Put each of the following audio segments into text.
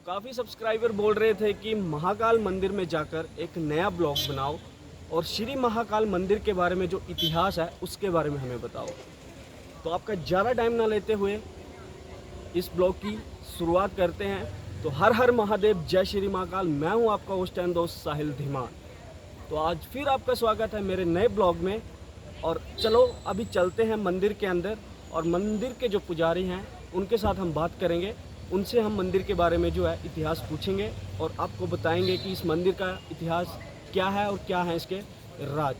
काफ़ी सब्सक्राइबर बोल रहे थे कि महाकाल मंदिर में जाकर एक नया ब्लॉग बनाओ और श्री महाकाल मंदिर के बारे में जो इतिहास है उसके बारे में हमें बताओ। तो आपका ज़्यादा टाइम ना लेते हुए इस ब्लॉग की शुरुआत करते हैं। तो हर हर महादेव, जय श्री महाकाल। मैं हूं आपका होस्ट एंड दोस्त साहिल धीमान। तो आज फिर आपका स्वागत है मेरे नए ब्लॉग में। और चलो अभी चलते हैं मंदिर के अंदर और मंदिर के जो पुजारी हैं उनके साथ हम बात करेंगे। उनसे हम मंदिर के बारे में जो है इतिहास पूछेंगे और आपको बताएंगे कि इस मंदिर का इतिहास क्या है और क्या है इसके राज।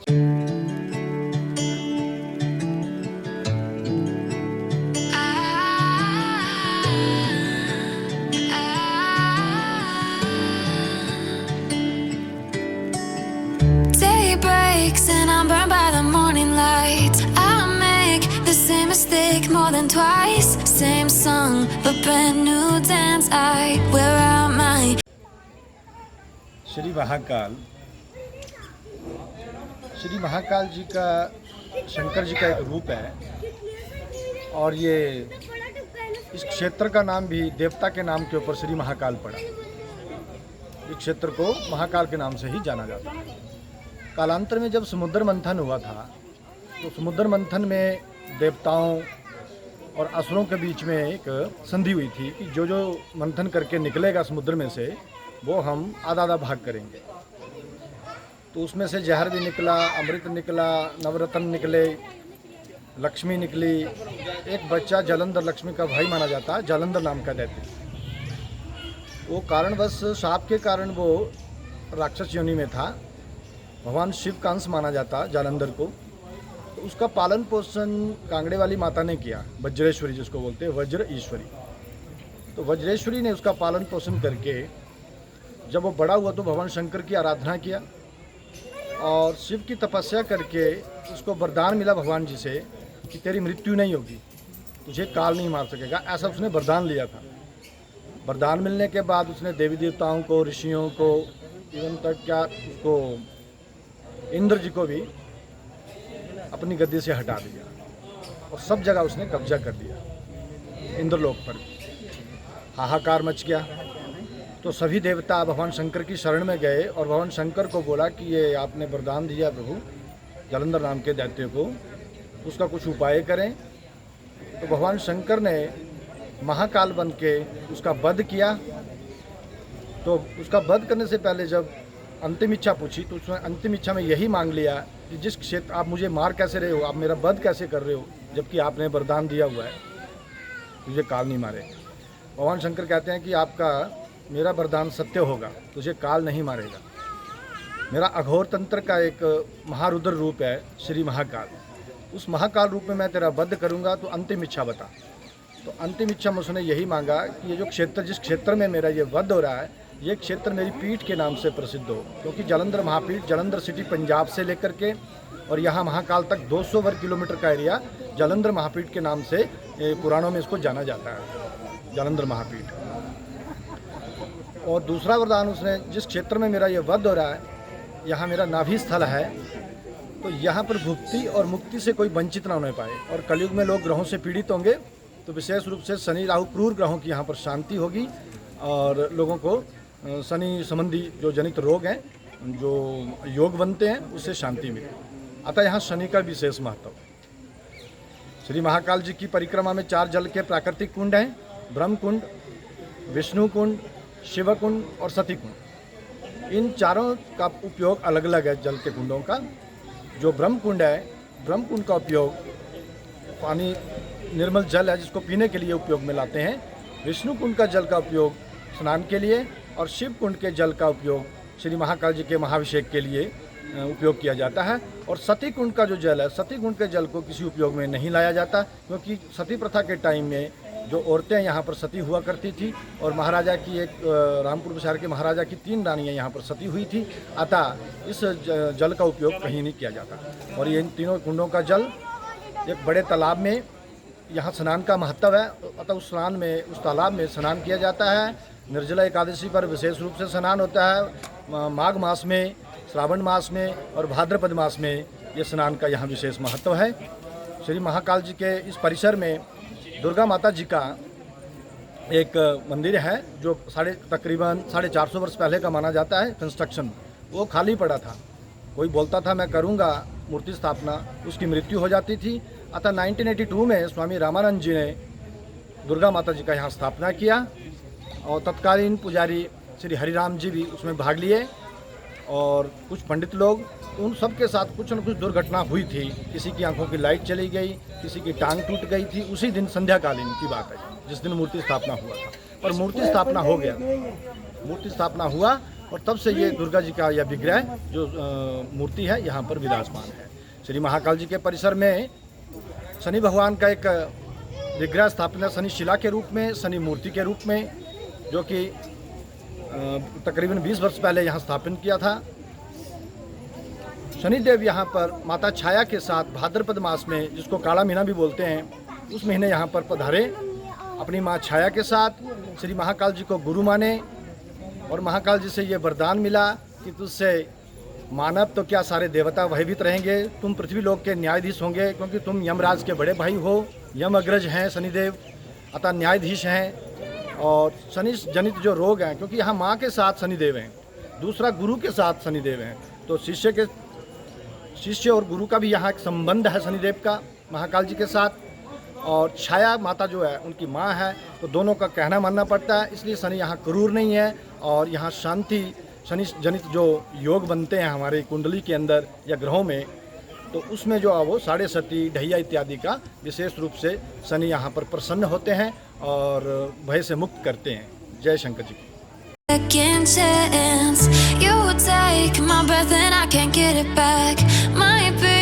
Breaks and I'm burned by the morning light. I make the same mistake more than twice. Same song, but brand new dance. I wear out my. Shri Mahakal जी का शंकर जी का एक रूप है और ये इस क्षेत्र का नाम भी देवता के नाम के ऊपर श्री महाकाल पड़ा। इस क्षेत्र को महाकाल के नाम से ही जाना जाता है। कालांतर में जब समुद्र मंथन हुआ था तो समुद्र मंथन में देवताओं और असुरों के बीच में एक संधि हुई थी कि जो जो मंथन करके निकलेगा समुद्र में से वो हम आधा आधा भाग करेंगे। तो उसमें से जहर भी निकला, अमृत निकला, नवरत्न निकले, लक्ष्मी निकली। एक बच्चा जालंधर लक्ष्मी का भाई माना जाता है, जालंधर नाम का दैत्य। वो कारणवश शाप के कारण वो राक्षस योनि में था। भगवान शिव का अंश माना जाता जालंधर को। तो उसका पालन पोषण कांगड़े वाली माता ने किया, वज्रेश्वरी जिसको बोलते हैं, वज्र ईश्वरी। तो वज्रेश्वरी ने उसका पालन पोषण करके जब वो बड़ा हुआ तो भगवान शंकर की आराधना किया और शिव की तपस्या करके उसको वरदान मिला भगवान जी से कि तेरी मृत्यु नहीं होगी, तुझे काल नहीं मार सकेगा। ऐसा उसने वरदान लिया था। वरदान मिलने के बाद उसने देवी देवताओं को, ऋषियों को, इवन तक क्या उसको इंद्र जी को भी अपनी गद्दी से हटा दिया और सब जगह उसने कब्जा कर दिया। इंद्रलोक पर हाहाकार मच गया। तो सभी देवता भगवान शंकर की शरण में गए और भगवान शंकर को बोला कि ये आपने वरदान दिया प्रभु जालंधर नाम के दैत्य को, उसका कुछ उपाय करें। तो भगवान शंकर ने महाकाल बन के उसका वध किया। तो उसका वध करने से पहले जब अंतिम इच्छा पूछी तो उसने अंतिम इच्छा में यही मांग लिया कि जिस क्षेत्र आप मुझे मार कैसे रहे हो, आप मेरा वध कैसे कर रहे हो, जबकि आपने वरदान दिया हुआ है तुझे काल नहीं मारे। भगवान शंकर कहते हैं कि आपका मेरा वरदान सत्य होगा, तुझे काल नहीं मारेगा। मेरा अघोर तंत्र का एक महारुद्र रूप है श्री महाकाल। उस महाकाल रूप में मैं तेरा वध करूँगा, तो अंतिम इच्छा बता। तो अंतिम इच्छा में उसने यही मांगा कि ये जो क्षेत्र, जिस क्षेत्र में मेरा ये वध हो रहा है, ये क्षेत्र मेरी पीठ के नाम से प्रसिद्ध हो। क्योंकि जालंधर महापीठ, जालंधर सिटी पंजाब से लेकर के और यहाँ महाकाल तक 200 वर्ग किलोमीटर का एरिया जालंधर महापीठ के नाम से पुराणों में इसको जाना जाता है, जालंधर महापीठ। और दूसरा वरदान उसने, जिस क्षेत्र में मेरा ये वध हो रहा है, यहाँ मेरा नाभि स्थल है, तो यहाँ पर भुक्ति और मुक्ति से कोई वंचित ना होने पाए। और कलयुग में लोग ग्रहों से पीड़ित होंगे, तो विशेष रूप से शनि राहु क्रूर ग्रहों की यहाँ पर शांति होगी और लोगों को शनि संबंधी जो जनित रोग हैं, जो योग बनते हैं, उससे शांति मिले। अतः यहाँ शनि का विशेष महत्व। श्री महाकाल जी की परिक्रमा में 4 जल के प्राकृतिक कुंड हैं, ब्रह्म कुंड, विष्णु कुंड, शिव कुंड और सती कुंड। इन चारों का उपयोग अलग अलग है जल के कुंडों का। जो ब्रह्म कुंड है, ब्रह्म कुंड का उपयोग पानी निर्मल जल है जिसको पीने के लिए उपयोग में लाते हैं। विष्णु कुंड का जल का उपयोग स्नान के लिए और शिव कुंड के जल का उपयोग श्री महाकाल जी के महाभिषेक के लिए उपयोग किया जाता है। और सती कुंड का जो जल है, सती कुंड के जल को किसी उपयोग में नहीं लाया जाता, क्योंकि सती प्रथा के टाइम में जो औरतें यहाँ पर सती हुआ करती थी और महाराजा की एक रामपुर बसार के महाराजा की 3 रानियाँ यहाँ पर सती हुई थी। अतः इस जल का उपयोग कहीं नहीं किया जाता। और ये इन तीनों कुंडों का जल एक बड़े तालाब में, यहाँ स्नान का महत्व है, अतः उस तालाब में स्नान किया जाता है। निर्जला एकादशी पर विशेष रूप से स्नान होता है। माघ मास में, श्रावण मास में और भाद्रपद मास में ये स्नान का यहाँ विशेष महत्व है। श्री महाकाल जी के इस परिसर में दुर्गा माता जी का एक मंदिर है जो तकरीबन 450 वर्ष पहले का माना जाता है कंस्ट्रक्शन, वो खाली पड़ा था। कोई बोलता था मैं करूँगा मूर्ति स्थापना, उसकी मृत्यु हो जाती थी। अतः 1982 में स्वामी रामानंद जी ने दुर्गा माता जी का यहाँ स्थापना किया और तत्कालीन पुजारी श्री हरिराम जी भी उसमें भाग लिए और कुछ पंडित लोग, उन सब के साथ कुछ न कुछ दुर्घटना हुई थी। किसी की आंखों की लाइट चली गई, किसी की टांग टूट गई थी। उसी दिन संध्याकालीन की बात है जिस दिन मूर्ति स्थापना हुआ था, पर मूर्ति स्थापना हो गया, मूर्ति स्थापना हुआ और तब से ये दुर्गा जी का यह विग्रह जो मूर्ति है यहाँ पर विराजमान है। श्री महाकाल जी के परिसर में शनि भगवान का एक विग्रह स्थापित है, शनि शिला के रूप में, शनि मूर्ति के रूप में, जो कि तकरीबन 20 वर्ष पहले यहाँ स्थापित किया था। शनिदेव यहाँ पर माता छाया के साथ भाद्रपद मास में, जिसको काला महीना भी बोलते हैं, उस महीने यहाँ पर पधारे अपनी माँ छाया के साथ। श्री महाकाल जी को गुरु माने और महाकाल जी से ये वरदान मिला कि तुझसे मानव तो क्या सारे देवता भयभीत रहेंगे, तुम पृथ्वी लोक के न्यायाधीश होंगे, क्योंकि तुम यमराज के बड़े भाई हो, यम अग्रज हैं शनिदेव, अतः न्यायाधीश हैं। और शनि जनित जो रोग हैं, क्योंकि यहाँ माँ के साथ शनिदेव हैं, दूसरा गुरु के साथ शनिदेव हैं, तो शिष्य और गुरु का भी यहाँ एक संबंध है शनिदेव का महाकाल जी के साथ। और छाया माता जो है उनकी माँ है, तो दोनों का कहना मानना पड़ता है। इसलिए शनि यहाँ क्रूर नहीं है और यहाँ शांति, शनि जनित जो योग बनते हैं हमारे कुंडली के अंदर या ग्रहों में, तो उसमें जो है वो साढ़े सती ढैया इत्यादि का विशेष रूप से शनि यहाँ पर प्रसन्न होते हैं और भय से मुक्त करते हैं। जय शंकर जी की। Second chance, you take my breath and I can't get it back. Might be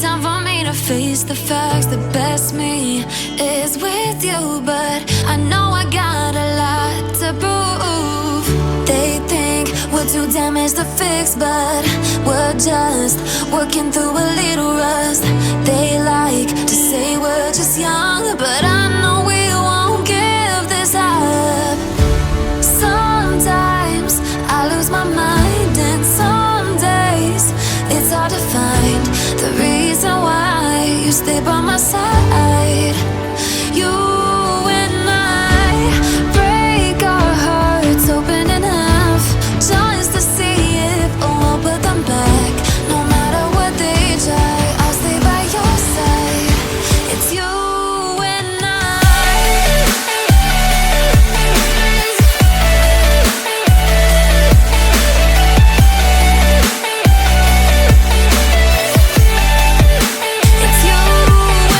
time for me to face the facts. The best me is with you, but I know I got a lot to prove. They think we're too damaged to fix, but we're just working through a little rust. They like to say we're just young, but I know we won't give this up. Sometimes I lose my mind, and some days it's hard to find the reason why you stay by my side. You and I break our hearts open enough just to see if we'll put them back. No matter what they try, I'll stay by your side. It's you and I. It's you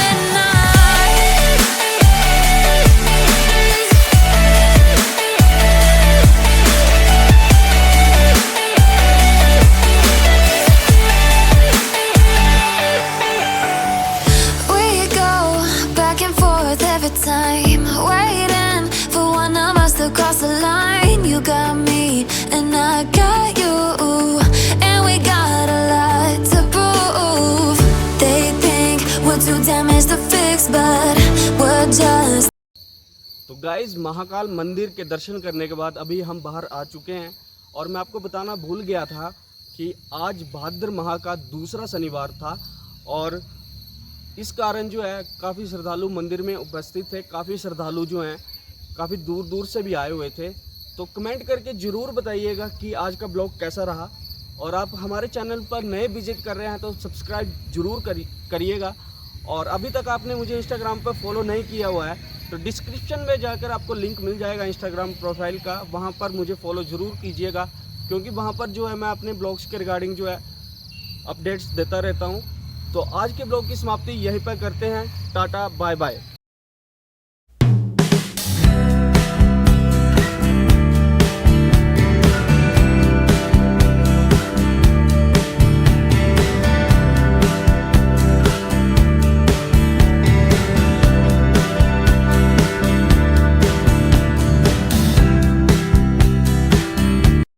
and I. We go back and forth every time, waiting for one of us to cross the line. You got me and I got you, and we got a lot to prove. They think we're too damaged to fix, but we're just. तो guys Mahakal मंदिर के दर्शन करने के बाद अभी हम बाहर आ चुके हैं और मैं आपको बताना भूल गया था कि आज भाद्र माह का दूसरा शनिवार था और इस कारण जो है काफ़ी श्रद्धालु मंदिर में उपस्थित थे। काफ़ी श्रद्धालु जो हैं काफ़ी दूर दूर से भी आए हुए थे। तो कमेंट करके ज़रूर बताइएगा कि आज का ब्लॉग कैसा रहा। और आप हमारे चैनल पर नए विजिट कर रहे हैं तो सब्सक्राइब ज़रूर करिएगा। और अभी तक आपने मुझे इंस्टाग्राम पर फॉलो नहीं किया हुआ है तो डिस्क्रिप्शन में जाकर आपको लिंक मिल जाएगा इंस्टाग्राम प्रोफाइल का, वहाँ पर मुझे फॉलो ज़रूर कीजिएगा, क्योंकि वहाँ पर जो है मैं अपने ब्लॉग्स के रिगार्डिंग जो है अपडेट्स देता रहता हूँ। तो आज के ब्लॉग की समाप्ति यहीं पर करते हैं। Tata bye bye.